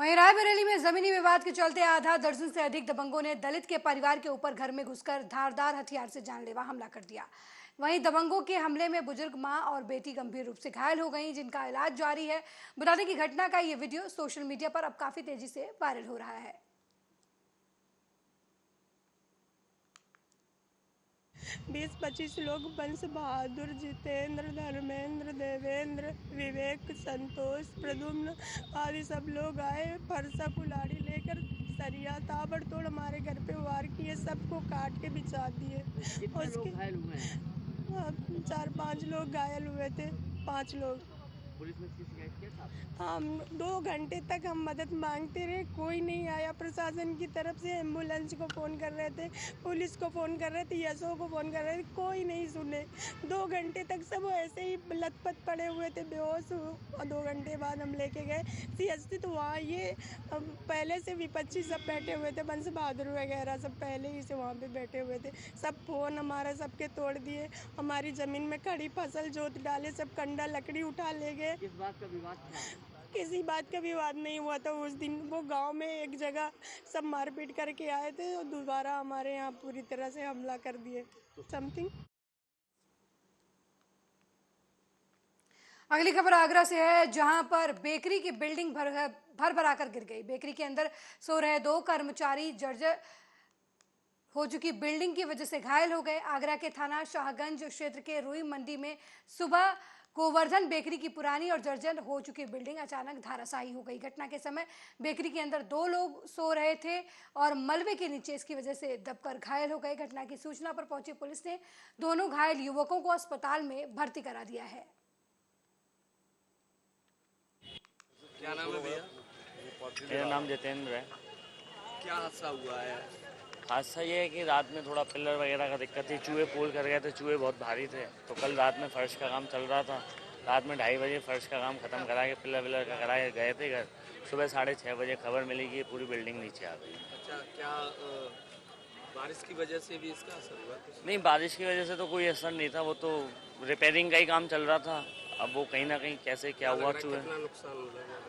वहीं रायबरेली में जमीनी विवाद के चलते आधा दर्जन से अधिक दबंगों ने दलित के परिवार के ऊपर घर में घुसकर धारदार हथियार से जानलेवा हमला कर दिया। वहीं दबंगों के हमले में बुजुर्ग मां और बेटी गंभीर रूप से घायल हो गईं, जिनका इलाज जारी है। बता दें कि घटना का ये वीडियो सोशल मीडिया पर अब काफी तेजी से वायरल हो रहा है। 20-25 लोग बंश बहादुर, जितेंद्र, धर्मेंद्र, देवेंद्र, विवेक, संतोष, प्रद्युम्न आदि सब लोग आए। फरसा कुल्हाड़ी लेकर सरिया ताबड़तोड़ हमारे घर पे वार किए, सबको काट के बिछा दिए। कितने लोग घायल हुए हैं? 4-5 लोग घायल हुए थे, 5 लोग। पुलिस में शिकायत किया था? हम 2 घंटे तक हम मदद मांगते रहे, कोई नहीं आया। प्रशासन की तरफ से एम्बुलेंस को फ़ोन कर रहे थे, पुलिस को फ़ोन कर रहे थे, एसओ को फ़ोन कर रहे थे, कोई नहीं सुने। 2 घंटे तक सब ऐसे ही लथपथ पड़े हुए थे, बेहोश। और 2 घंटे बाद हम लेके गए सीएससी। तो वहाँ ये पहले से विपक्षी सब बैठे हुए थे, बंश बहादुर वगैरह सब पहले ही से वहाँ पे बैठे हुए थे। सब फ़ोन हमारा सबके तोड़ दिए, हमारी ज़मीन में खड़ी फसल जोत डाले, सब कंडा लकड़ी उठा ले गए। किस बात का विवाद था? किसी बात का विवाद नहीं हुआ था। उस दिन वो गांव में एक जगह सब मारपीट करके आए थे और दोबारा हमारे यहाँ पूरी तरह से हमला कर दिए। समथिंग। अगली खबर आगरा से है, जहां पर बेकरी की बिल्डिंग भर भराकर गिर गई। बेकरी के अंदर सो रहे 2 कर्मचारी जर्जर हो चुकी बिल्डिंग की वजह से घायल हो गए। आगरा के थाना शाहगंज क्षेत्र के रुई मंडी में सुबह गोवर्धन बेकरी की पुरानी और जर्जर हो चुकी बिल्डिंग अचानक धराशायी हो गई। घटना के समय बेकरी के अंदर 2 लोग सो रहे थे और मलबे के नीचे इसकी वजह से दबकर घायल हो गए। घटना की सूचना पर पहुंची पुलिस ने दोनों घायल युवकों को अस्पताल में भर्ती करा दिया है। क्या नाम है भैया? मेरा नाम जितेंद्र है। क्या हादसा हुआ है? हादसा ये है कि रात में थोड़ा पिलर वगैरह का दिक्कत थी, चूहे फूल कर गए थे, चूहे बहुत भारी थे। तो कल रात में फर्श का काम चल रहा था, रात में 2:30 बजे फर्श का काम खत्म करा के पिलर विलर का करा के गए थे घर। सुबह 6:30 बजे खबर मिली कि पूरी बिल्डिंग नीचे आ गई। अच्छा, क्या बारिश की वजह से भी इसका असर हुआ कुछ? नहीं, बारिश की वजह से तो कोई असर नहीं था, वो तो रिपेयरिंग का ही काम चल रहा था। अब वो कहीं ना कहीं कैसे क्या हुआ चूहे, कितना नुकसान हो जाएगा?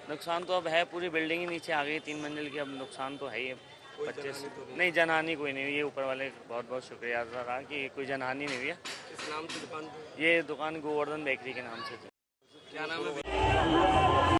नुकसान तो अब है, पूरी बिल्डिंग ही नीचे आ गई 3 मंजिल की। अब नुकसान तो है ही। कोई 25 जनहानि तो नहीं, जनहानि कोई नहीं हुई है। ऊपर वाले बहुत बहुत शुक्रिया अदा रहा कि कोई जनहानि नहीं हुई है। इस नाम से दुकान थी? ये दुकान गोवर्धन बेकरी के नाम से थी। क्या नाम है भैया?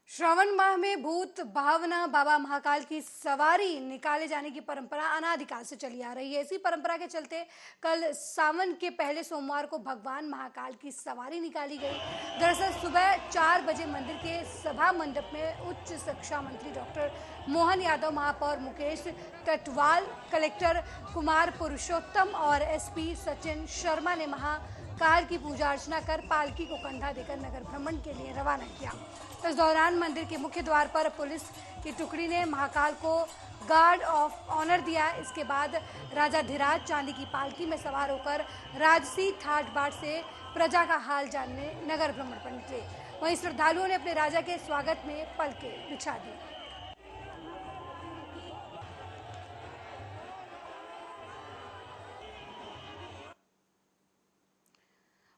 श्रावण माह में भूत भावना बाबा महाकाल की सवारी निकाले जाने की परंपरा अनादिकाल से चली आ रही है। इसी परंपरा के चलते कल सावन के पहले सोमवार को भगवान महाकाल की सवारी निकाली गई। दरअसल सुबह 4 बजे मंदिर के सभा मंडप में उच्च शिक्षा मंत्री डॉक्टर मोहन यादव, महापौर मुकेश टटवाल, कलेक्टर कुमार पुरुषोत्तम और एसपी सचिन शर्मा ने महाकाल की पूजा अर्चना कर पालकी को कंधा देकर नगर भ्रमण के लिए रवाना किया। इस दौरान मंदिर के मुख्य द्वार पर पुलिस की टुकड़ी ने महाकाल को गार्ड ऑफ ऑनर दिया। इसके बाद राजा धीराज चांदी की पालकी में सवार होकर राजसी ठाट बाट से प्रजा का हाल जानने नगर भ्रमण पर निकले। वहीं श्रद्धालुओं ने अपने राजा के स्वागत में पलकें बिछा दी।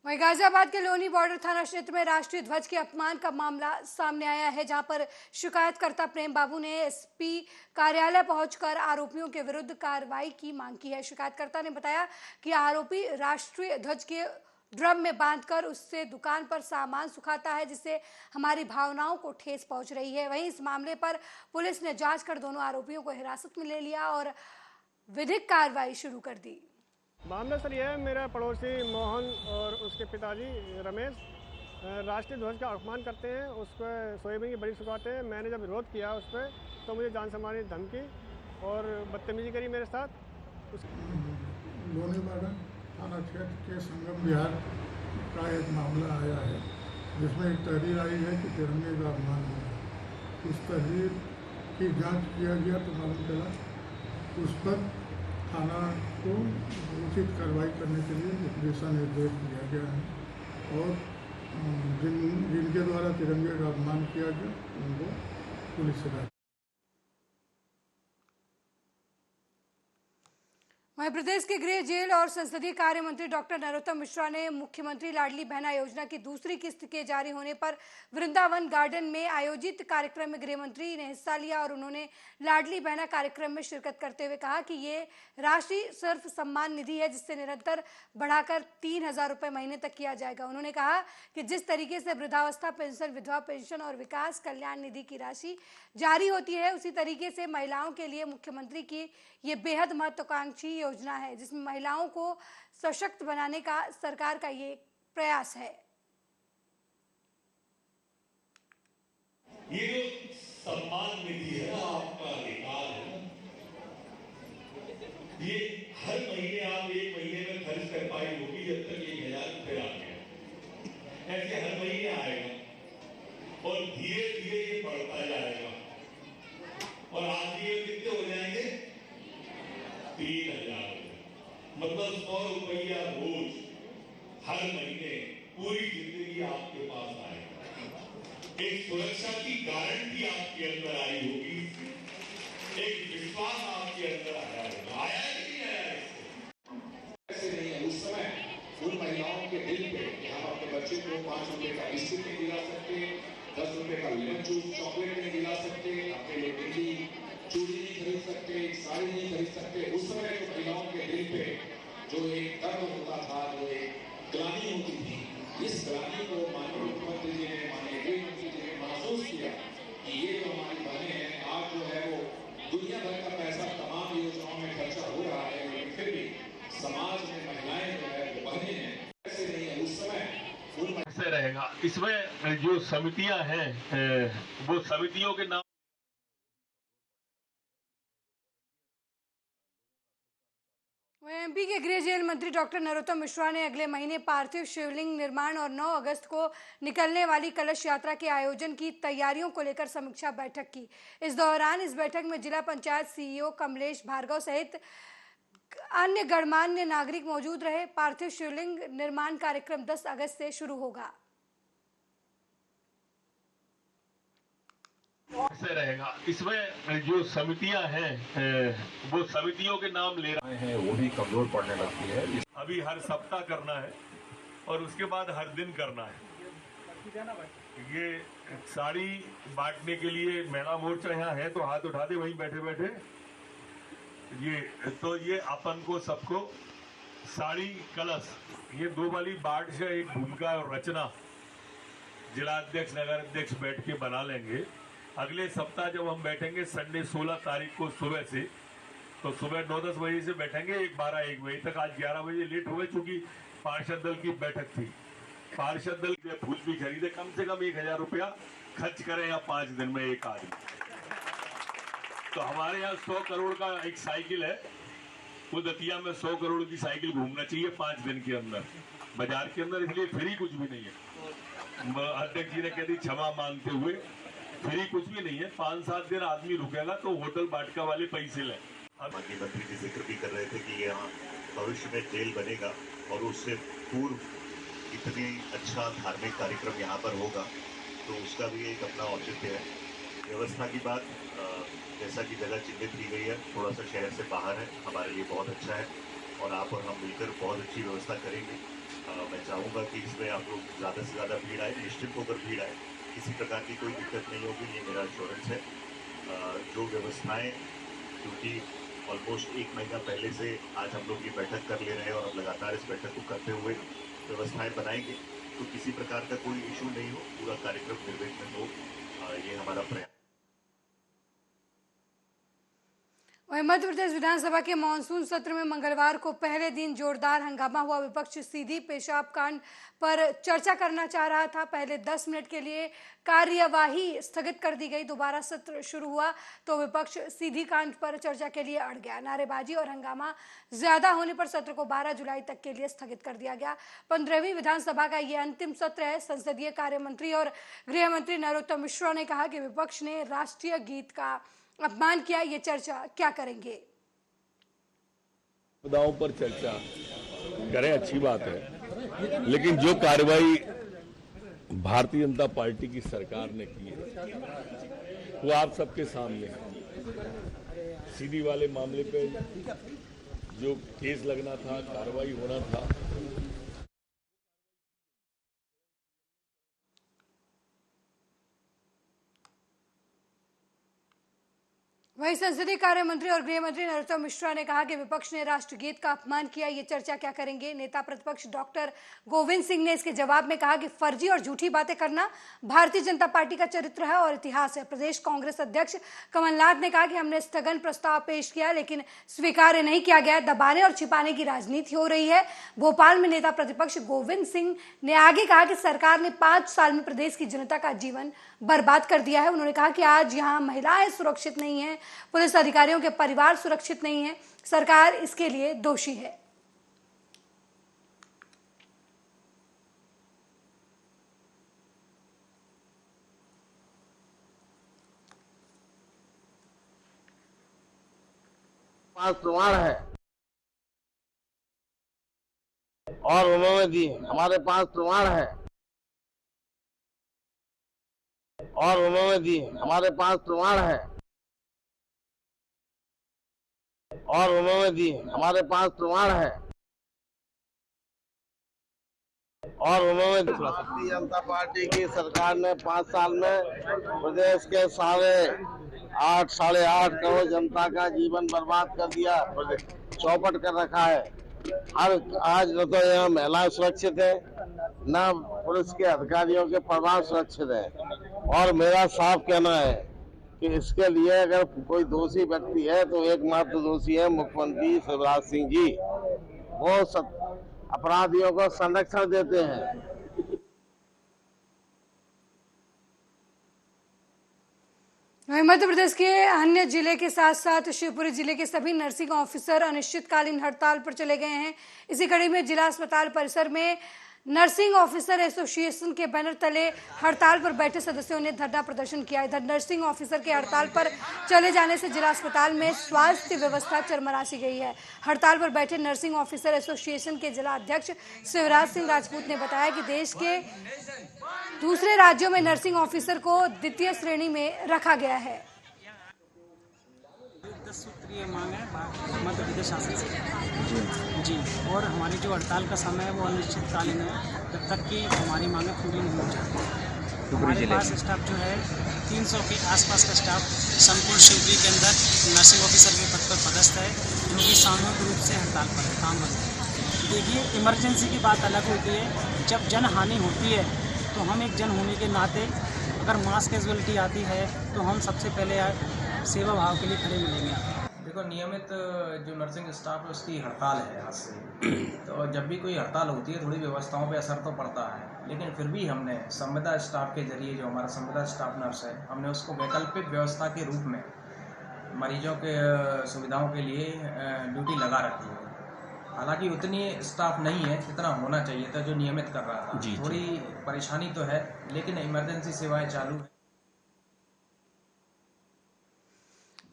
वहीं गाजियाबाद के लोनी बॉर्डर थाना क्षेत्र में राष्ट्रीय ध्वज के अपमान का मामला सामने आया है, जहां पर शिकायतकर्ता प्रेम बाबू ने एसपी कार्यालय पहुंचकर आरोपियों के विरुद्ध कार्रवाई की मांग की है। शिकायतकर्ता ने बताया कि आरोपी राष्ट्रीय ध्वज के ड्रम में बांधकर उससे दुकान पर सामान सुखाता है, जिससे हमारी भावनाओं को ठेस पहुंच रही है। वहीं इस मामले पर पुलिस ने जांच कर दोनों आरोपियों को हिरासत में ले लिया और विधिक कार्रवाई शुरू कर दी। मामला सर यह है, मेरा पड़ोसी मोहन और उसके पिताजी रमेश राष्ट्रीय ध्वज का अपमान करते हैं, उसको सोयाबीन की बड़ी सुखाते हैं। मैंने जब विरोध किया उस पर तो मुझे जान से मारने की धमकी और बदतमीजी करी मेरे साथ। लोनी बॉर्डर थाना क्षेत्र के संगम विहार का एक मामला आया है, जिसमें एक तहरीर आई है कि तिरंगे का अपमान हुआ। उस तहरीर की जांच किया गया तो मालूम चला उस पर थाना को उचित कार्रवाई करने के लिए दिशा निर्देश दिया गया है और जिनके द्वारा तिरंगे का अपमान किया गया उनको पुलिस से वहीं प्रदेश के गृह जेल और संसदीय कार्य मंत्री डॉक्टर नरोत्तम मिश्रा ने मुख्यमंत्री लाडली बहना योजना की दूसरी किस्त के जारी होने पर वृंदावन गार्डन में आयोजित कार्यक्रम में गृह मंत्री ने हिस्सा लिया और उन्होंने लाडली बहना कार्यक्रम में शिरकत करते हुए कहा कि ये राशि सिर्फ सम्मान निधि है, जिससे निरंतर बढ़ाकर 3,000 रुपये महीने तक किया जाएगा। उन्होंने कहा कि जिस तरीके से वृद्धावस्था पेंशन, विधवा पेंशन और विकास कल्याण निधि की राशि जारी होती है, उसी तरीके से महिलाओं के लिए मुख्यमंत्री की ये बेहद महत्वाकांक्षी योजना है, जिसमें महिलाओं को सशक्त बनाने का सरकार का ये प्रयास है। ये जो सम्मान निधि है ना, आपका अधिकार है, ये हर महीने आप 1 महीने में खर्च कर पाई होगी जब तक 1,000 रुपये आ गया। ऐसे हर महीने आएगा और धीरे धीरे ये बढ़ता जाएगा और आज ये कितने हो जाएंगे? 3,000। मतलब 100 रुपया रोज हर महीने पूरी जिंदगी आपके पास आएगा। एक सुरक्षा की गारंटी आपके अंदर आई होगी, एक विश्वास आपके अंदर आया होगा। आया कि नहीं आया? ऐसे नहीं है। उस समय उन महिलाओं के दिल पे कि हम अपने बच्चे को 5 रुपए का बिस्किट नहीं दिला सकते, 10 रुपए का लेमन जूस चॉकलेट नहीं दिला सकते, अपने लिए बिल्ली चूड़ी नहीं खरीद सकते, साड़ी नहीं खरीद सकते। उस समय जो महिलाओं के दिल पे जो एक दर्द होता था, जो एक ग्लानि होती थी, इस ग्लानि को माननीय मुख्यमंत्री जी ने, माननीय गृह मंत्री जी ने महसूस किया कि ये जो हमारी बहनें हैं, आज जो है वो दुनिया भर का पैसा तमाम योजनाओं में खर्चा हो रहा है, लेकिन फिर भी समाज में महिलाएं जो है वो बहनें हैं। ऐसे नहीं है। उस समय उन से रहेगा। इसमें जो समितियां हैं वो समितियों के नाम एमपी के गृह जेल मंत्री डॉक्टर नरोत्तम मिश्रा ने अगले महीने पार्थिव शिवलिंग निर्माण और 9 अगस्त को निकलने वाली कलश यात्रा के आयोजन की तैयारियों को लेकर समीक्षा बैठक की। इस दौरान इस बैठक में जिला पंचायत सीईओ कमलेश भार्गव सहित अन्य गणमान्य नागरिक मौजूद रहे। पार्थिव शिवलिंग निर्माण कार्यक्रम 10 अगस्त से शुरू होगा। से रहेगा। इसमें जो समितियां हैं वो समितियों के नाम ले रहे हैं, वो भी कमजोर पड़ने लगती है। अभी हर सप्ताह करना है और उसके बाद हर दिन करना है। ये साड़ी बांटने के लिए महिला मोर्चा यहाँ है तो हाथ उठा दे वहीं बैठे बैठे। ये अपन को सबको साड़ी कलश ये 2 वाली बांट से एक भूमिका और रचना जिला अध्यक्ष नगर अध्यक्ष बैठ के बना लेंगे। अगले सप्ताह जब हम बैठेंगे संडे 16 तारीख को सुबह से, तो सुबह 9-10 बजे से बैठेंगे 1 बजे तक। आज 11 बजे लेट हो गए चूंकि पार्षद दल की बैठक थी। पार्षद दल के फूल भी खरीदे, कम से कम 1,000 रुपया खर्च करें या 5 दिन में एक आदमी। तो हमारे यहाँ 100 करोड़ का एक साइकिल है, वो दतिया में 100 करोड़ की साइकिल घूमना चाहिए 5 दिन के अंदर बाजार के अंदर। इसलिए फ्री कुछ भी नहीं है। अध्यक्ष जी ने कह दी क्षमा मांगते हुए, फ्री कुछ भी नहीं है। 5-7 दिन आदमी रुकेगा तो होटल बाटका वाले पैसे लें। माननीय मंत्री जी जिक्र भी कर रहे थे कि यहाँ भविष्य में जेल बनेगा और उससे पूर्व इतनी अच्छा धार्मिक कार्यक्रम यहाँ पर होगा, तो उसका भी एक अपना औचित्य है। व्यवस्था की बात, जैसा कि जगह चिन्हित की गई है, थोड़ा सा शहर से बाहर है, हमारे लिए बहुत अच्छा है और आप और हम मिलकर बहुत अच्छी व्यवस्था करेंगे। मैं चाहूँगा कि इसमें आप लोग ज़्यादा से ज़्यादा भीड़ आए, निश्चित होकर भीड़ आए, किसी प्रकार की कोई दिक्कत नहीं होगी, ये मेरा एश्योरेंस है। जो व्यवस्थाएं, क्योंकि ऑलमोस्ट 1 महीना पहले से आज हम लोग ये बैठक कर ले रहे हैं और अब लगातार इस बैठक को करते हुए व्यवस्थाएं बनाएंगे, तो किसी प्रकार का कोई इशू नहीं हो, पूरा कार्यक्रम निर्विघ्न हो, ये हमारा प्रयास। वहीं मध्य प्रदेश विधानसभा के मानसून सत्र में मंगलवार को पहले दिन जोरदार हंगामा हुआ। विपक्ष सीधी पेशाब कांड पर चर्चा करना चाह रहा था। पहले 10 मिनट के लिए कार्यवाही स्थगित कर दी गई। दोबारा सत्र शुरू हुआ तो विपक्ष सीधी कांड पर चर्चा के लिए अड़ गया। नारेबाजी और हंगामा ज्यादा होने पर सत्र को 12 जुलाई तक के लिए स्थगित कर दिया गया। 15वीं विधानसभा का ये अंतिम सत्र है। संसदीय कार्य मंत्री और गृह मंत्री नरोत्तम मिश्रा ने कहा कि विपक्ष ने राष्ट्रीय गीत का अपमान किया। ये चर्चा क्या करेंगे? मुद्दाओं पर चर्चा करें, अच्छी बात है, लेकिन जो कार्रवाई भारतीय जनता पार्टी की सरकार ने की है वो आप सबके सामने है। सीडी वाले मामले पे जो केस लगना था, कार्रवाई होना था, वहीं संसदीय कार्य मंत्री और गृह मंत्री नरोत्तम मिश्रा ने कहा कि विपक्ष ने राष्ट्रगीत का अपमान किया, ये चर्चा क्या करेंगे। नेता प्रतिपक्ष डॉक्टर गोविंद सिंह ने इसके जवाब में कहा कि फर्जी और झूठी बातें करना भारतीय जनता पार्टी का चरित्र है और इतिहास है। प्रदेश कांग्रेस अध्यक्ष कमलनाथ ने कहा कि हमने स्थगन प्रस्ताव पेश किया लेकिन स्वीकार्य नहीं किया गया, दबाने और छिपाने की राजनीति हो रही है। भोपाल में नेता प्रतिपक्ष गोविंद सिंह ने आगे कहा कि सरकार ने 5 साल में प्रदेश की जनता का जीवन बर्बाद कर दिया है। उन्होंने कहा कि आज यहाँ महिलाएं सुरक्षित नहीं है, पुलिस अधिकारियों के परिवार सुरक्षित नहीं है, सरकार इसके लिए दोषी है। पांच प्रमाण है और उन्होंने दी, हमारे पास प्रमाण है और उन्होंने दी, हमारे पास प्रमाण है और उन्होंने दी, हमारे पास प्रमाण है और उन्होंने। भारतीय जनता पार्टी की सरकार ने 5 साल में प्रदेश के 8.5 करोड़ जनता का जीवन बर्बाद कर दिया, चौपट कर रखा है। आज न तो यहाँ महिलाएं सुरक्षित है, न पुलिस के अधिकारियों के परिवार सुरक्षित है। और मेरा साफ कहना है कि इसके लिए अगर कोई दोषी व्यक्ति है तो एकमात्र दोषी है मुख्यमंत्री शिवराज सिंह जी। वो अपराधियों को संरक्षण देते हैं। मध्य प्रदेश के अन्य जिले के साथ साथ शिवपुरी जिले के सभी नर्सिंग ऑफिसर अनिश्चितकालीन हड़ताल पर चले गए हैं। इसी कड़ी में जिला अस्पताल परिसर में नर्सिंग ऑफिसर एसोसिएशन के बैनर तले हड़ताल पर बैठे सदस्यों ने धरना प्रदर्शन किया। इधर नर्सिंग ऑफिसर के हड़ताल पर चले जाने से जिला अस्पताल में स्वास्थ्य व्यवस्था चरमरासी गई है। हड़ताल पर बैठे नर्सिंग ऑफिसर एसोसिएशन के जिला अध्यक्ष शिवराज सिंह राजपूत ने बताया कि देश के दूसरे राज्यों में नर्सिंग ऑफिसर को द्वितीय श्रेणी में रखा गया है। 10 सूत्रीय मांग है मध्य प्रदेश शासन से जी, और हमारी जो हड़ताल का समय है वो अनिश्चितकालीन है जब तक कि हमारी मांगें पूरी नहीं हो जाती। हमारे पास स्टाफ जो है 300 के आसपास का स्टाफ संपूर्ण शिवपुरी के अंदर नर्सिंग ऑफिसर के पद पर पदस्थ है, जो कि सामूहिक रूप से हड़ताल पर है, काम बंद है। देखिए, इमरजेंसी की बात अलग होती है, जब जन हानि होती है तो हम एक जन होने के नाते अगर मास कैजुअलिटी आती है तो हम सबसे पहले सेवा भाव के लिए खड़े मिलेंगे। देखो, नियमित जो नर्सिंग स्टाफ है उसकी हड़ताल है आज से, तो जब भी कोई हड़ताल होती है थोड़ी व्यवस्थाओं पे असर तो पड़ता है, लेकिन फिर भी हमने संविदा स्टाफ के जरिए जो हमारा संविदा स्टाफ नर्स है, हमने उसको वैकल्पिक व्यवस्था के रूप में मरीजों के सुविधाओं के लिए ड्यूटी लगा रखी है। हालांकि उतनी स्टाफ नहीं है जितना होना चाहिए था जो नियमित कर रहा था। थोड़ी परेशानी तो है, लेकिन इमरजेंसी सेवाएं चालू है।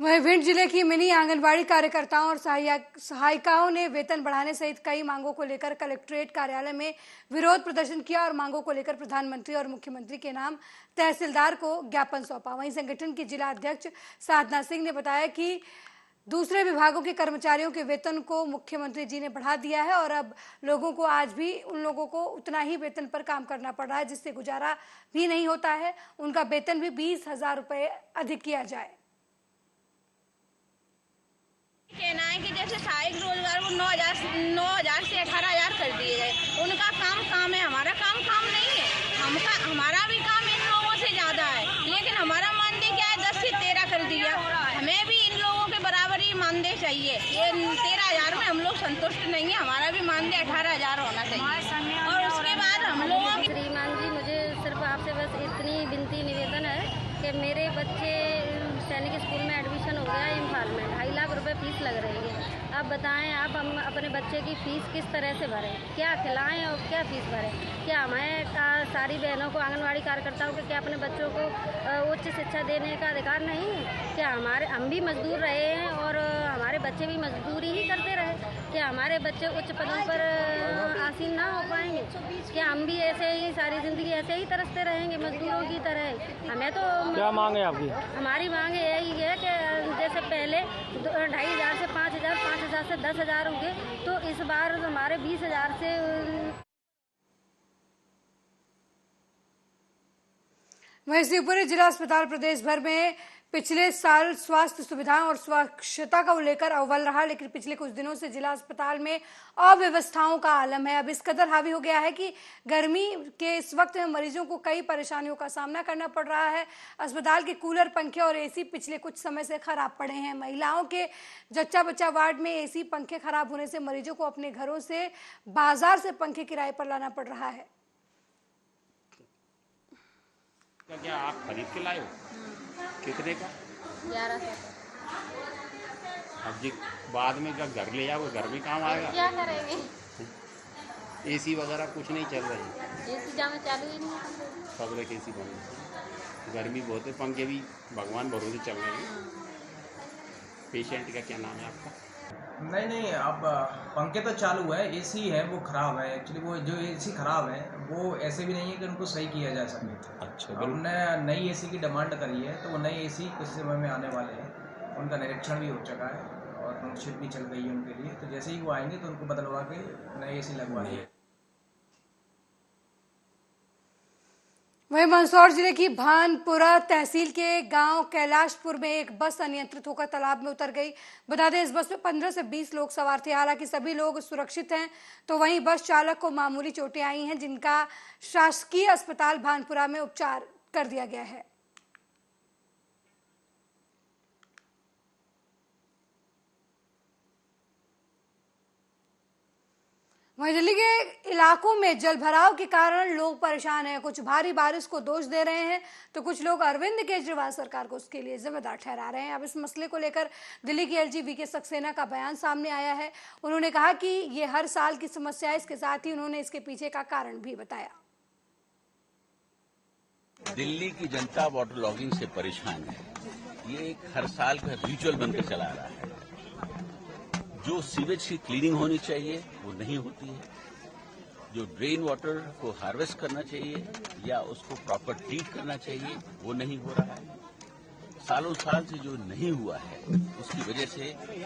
वहीं भिंड जिले की मिनी आंगनबाड़ी कार्यकर्ताओं और सहायिकाओं ने वेतन बढ़ाने सहित कई मांगों को लेकर कलेक्ट्रेट कार्यालय में विरोध प्रदर्शन किया और मांगों को लेकर प्रधानमंत्री और मुख्यमंत्री के नाम तहसीलदार को ज्ञापन सौंपा। वहीं संगठन की जिला अध्यक्ष साधना सिंह ने बताया कि दूसरे विभागों के कर्मचारियों के वेतन को मुख्यमंत्री जी ने बढ़ा दिया है और अब लोगों को आज भी उन लोगों को उतना ही वेतन पर काम करना पड़ रहा है, जिससे गुजारा भी नहीं होता है। उनका वेतन भी 20,000 रुपये अधिक किया जाए। कहना है कि जैसे सहायक रोजगार वो 9,000 से 18,000 कर दिए गए। उनका काम है, हमारा काम नहीं है। हमारा भी काम इन लोगों से ज्यादा है, लेकिन हमारा मानदेय क्या है 10 से 13 कर दिया। हमें भी इन लोगों के बराबर ही मानदेय चाहिए। ये 13,000 में हम लोग संतुष्ट नहीं है, हमारा भी मानदेय 18,000 होना चाहिए। और उसके बाद हम लोगों की श्रीमान जी, मुझे सिर्फ आपसे बस इतनी विनती निवेदन है कि मेरे बच्चे सैनिक स्कूल में एडमिशन हो गया इम्फाल में, 2.5 लाख रुपए फीस लग रही है। अब बताएं, आप हम अपने बच्चे की फ़ीस किस तरह से भरें, क्या खिलाएं और क्या फ़ीस भरें? क्या हमें सारी बहनों को, आंगनवाड़ी कार्यकर्ताओं को क्या अपने बच्चों को उच्च शिक्षा देने का अधिकार नहीं है? क्या हम भी मजदूर रहे हैं और हमारे बच्चे भी मजदूरी ही करते रहे? क्या हमारे बच्चे उच्च पदों पर आसीन ना हो पाएंगे? क्या हम भी ऐसे ही सारी ज़िंदगी ऐसे ही तरसते रहेंगे मजदूरों की तरह? हमें तो क्या मांग है आपकी? हमारी मांग यही है कि जैसे पहले 2,500 से 5,000 से से 10,000 होंगे, तो इस बार हमारे 20,000 से वहीं शिवपुरी जिला अस्पताल प्रदेश भर में पिछले साल स्वास्थ्य सुविधाओं और स्वच्छता को लेकर अव्वल रहा, लेकिन पिछले कुछ दिनों से जिला अस्पताल में अव्यवस्थाओं का आलम है। अब इस कदर हावी हो गया है कि गर्मी के इस वक्त में मरीजों को कई परेशानियों का सामना करना पड़ रहा है। अस्पताल के कूलर, पंखे और एसी पिछले कुछ समय से खराब पड़े हैं। महिलाओं के जच्चा बच्चा वार्ड में एसी पंखे खराब होने से मरीजों को अपने घरों से बाजार से पंखे किराए पर लाना पड़ रहा है। क्या आप खरीद के लाए हो? कितने का? 1100। अब जी बाद में जब घर ले जाओ, घर में काम आएगा। क्या करेंगे? एसी वगैरह कुछ नहीं चल रही। एसी जाना चालू ही नहीं है। सब लोग एसी बंद, गर्मी बहुत है, पंखे भी भगवान भरोसे चल रहे हैं। पेशेंट का क्या नाम है आपका? नहीं, अब पंखे तो चालू है, एसी है वो ख़राब है। एक्चुअली वो जो एसी ख़राब है वो ऐसे भी नहीं है कि उनको सही किया जा सके। अच्छा, हमने नई एसी की डिमांड करी है, तो वो नई एसी कुछ समय में आने वाले हैं। उनका निरीक्षण भी हो चुका है और नोटशिप भी चल गई है उनके लिए। तो जैसे ही वो आएंगे तो उनको बदलवा के नई एसी लगवानी है। वहीं मंदसौर जिले की भानपुरा तहसील के गांव कैलाशपुर में एक बस अनियंत्रित होकर तालाब में उतर गई। बता दें, इस बस में 15 से 20 लोग सवार थे। हालांकि सभी लोग सुरक्षित हैं, तो वहीं बस चालक को मामूली चोटें आई हैं, जिनका शासकीय अस्पताल भानपुरा में उपचार कर दिया गया है। वहीं दिल्ली के इलाकों में जलभराव के कारण लोग परेशान हैं। कुछ भारी बारिश को दोष दे रहे हैं, तो कुछ लोग अरविंद केजरीवाल सरकार को उसके लिए जिम्मेदार ठहरा रहे हैं। अब इस मसले को लेकर दिल्ली की एलजी वीके सक्सेना का बयान सामने आया है। उन्होंने कहा कि ये हर साल की समस्या है। इसके साथ ही उन्होंने इसके पीछे का कारण भी बताया। दिल्ली की जनता वाटर लॉगिंग से परेशान है। ये एक हर साल का रिचुअल बनकर चला आ रहा है। जो सीवेज की क्लीनिंग होनी चाहिए वो नहीं होती है। जो ड्रेन वाटर को हार्वेस्ट करना चाहिए या उसको प्रॉपर ट्रीट करना चाहिए वो नहीं हो रहा है। सालों साल से जो नहीं हुआ है उसकी वजह से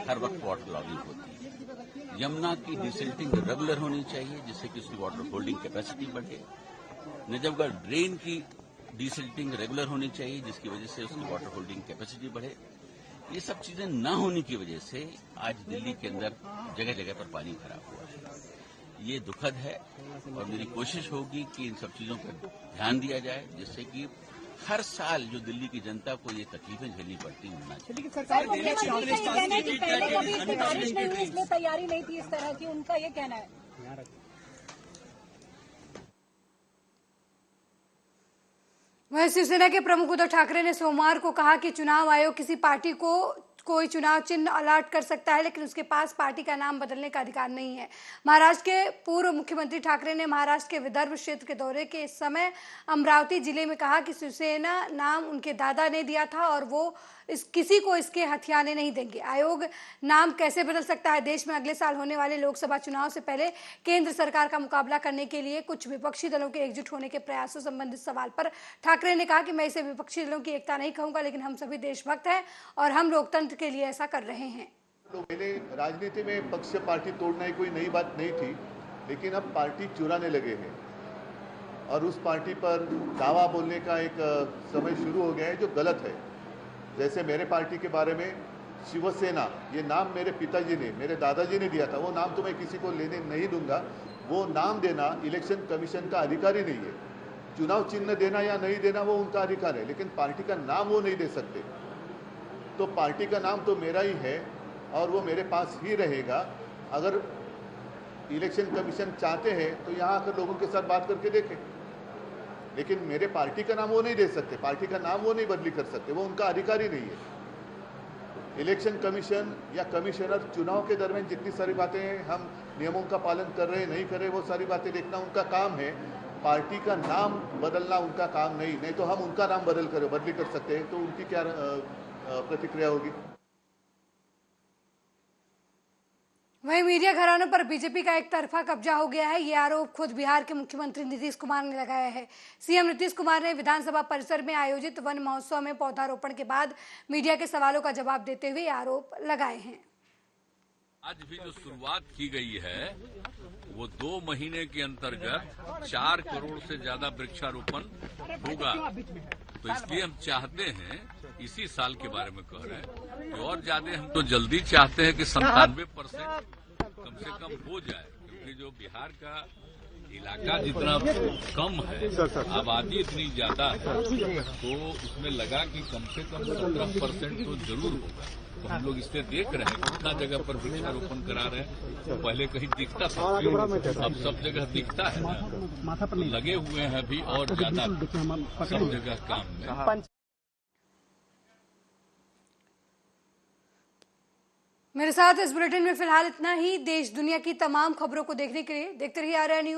हर वक्त वाटर लॉगिंग होती है। यमुना की डिसिल्टिंग रेगुलर होनी चाहिए जिससे कि उसकी वाटर होल्डिंग कैपेसिटी बढ़े। नजफगढ़ ड्रेन की डिसिल्टिंग रेगुलर होनी चाहिए जिसकी वजह से उसकी वाटर होल्डिंग कैपेसिटी बढ़े। ये सब चीजें न होने की वजह से आज दिल्ली के अंदर जगह जगह पर पानी खराब हुआ है। ये दुखद है और मेरी कोशिश होगी कि इन सब चीजों पर ध्यान दिया जाए जिससे कि हर साल जो दिल्ली की जनता को ये तकलीफें झेलनी पड़ती हैं ना। लेकिन सरकार पहले कभी इतनी बारिश नहीं हुई, इसलिए तैयारी नहीं थी इस तरह की, उनका ये कहना है। वहीं शिवसेना के प्रमुख उद्धव ठाकरे ने सोमवार को कहा कि चुनाव आयोग किसी पार्टी को कोई चुनाव चिन्ह अलॉट कर सकता है, लेकिन उसके पास पार्टी का नाम बदलने का अधिकार नहीं है। महाराष्ट्र के पूर्व मुख्यमंत्री ठाकरे ने महाराष्ट्र के विदर्भ क्षेत्र के दौरे के समय अमरावती जिले में कहा कि शिवसेना नाम उनके दादा ने दिया था और वो किसी को इसके हथियाने नहीं देंगे। आयोग नाम कैसे बदल सकता है? देश में अगले साल होने वाले लोकसभा चुनाव से पहले केंद्र सरकार का मुकाबला करने के लिए कुछ विपक्षी दलों के एकजुट होने के प्रयासों संबंधित सवाल पर ठाकरे ने कहा कि मैं इसे विपक्षी दलों की एकता नहीं कहूंगा, लेकिन हम सभी देशभक्त हैं और हम लोकतंत्र के लिए ऐसा कर रहे हैं। तो मैंने राजनीति में पक्ष पार्टी तोड़ना ही कोई नई बात नहीं थी, लेकिन अब पार्टी चुराने लगे हैं और उस पार्टी पर दावा बोलने का एक समय शुरू हो गया है जो गलत है। जैसे मेरे पार्टी के बारे में शिवसेना, ये नाम मेरे पिताजी ने, मेरे दादाजी ने दिया था, वो नाम तो मैं किसी को लेने नहीं दूंगा। वो नाम देना इलेक्शन कमीशन का अधिकार ही नहीं है। चुनाव चिन्ह देना या नहीं देना वो उनका अधिकार है, लेकिन पार्टी का नाम वो नहीं दे सकते। तो पार्टी का नाम तो मेरा ही है और वो मेरे पास ही रहेगा। अगर इलेक्शन कमीशन चाहते हैं तो यहाँ आकर लोगों के साथ बात करके देखें, लेकिन मेरे पार्टी का नाम वो नहीं दे सकते, पार्टी का नाम वो नहीं बदली कर सकते, वो उनका अधिकार ही नहीं है। इलेक्शन कमीशन या कमिश्नर चुनाव के दरमियान जितनी सारी बातें हम नियमों का पालन कर रहे हैं नहीं कर रहे, वो सारी बातें देखना उनका काम है। पार्टी का नाम बदलना उनका काम नहीं तो हम उनका नाम बदली कर सकते हैं। तो उनकी क्या प्रतिक्रिया होगी? वहीं मीडिया घरानों पर बीजेपी का एक तरफा कब्जा हो गया है। ये आरोप खुद बिहार के मुख्यमंत्री नीतीश कुमार ने लगाया है। सीएम नीतीश कुमार ने विधानसभा परिसर में आयोजित वन महोत्सव में पौधारोपण के बाद मीडिया के सवालों का जवाब देते हुए आरोप लगाए हैं। आज भी जो शुरुआत की गई है वो 2 महीने के अंतर्गत 4 करोड़ से ज्यादा वृक्षारोपण होगा। तो इसलिए हम चाहते हैं, इसी साल के बारे में कह रहे हैं कि और ज्यादा हम तो जल्दी चाहते हैं कि 97% कम से कम हो जाए, क्योंकि जो बिहार का इलाका जितना कम है, आबादी इतनी ज्यादा है, तो उसमें लगा कि कम से कम 17% तो जरूर होगा। तो हम लोग इससे देख रहे हैं कितना जगह पर वृक्षारोपण करा रहे हैं। तो पहले कहीं दिखता था, अब सब जगह दिखता है ना, तो लगे हुए हैं अभी और ज्यादा सब जगह काम में। मेरे साथ इस बुलेटिन में फिलहाल इतना ही। देश दुनिया की तमाम खबरों को देखने के लिए देखते रहिए आर्या न्यूज।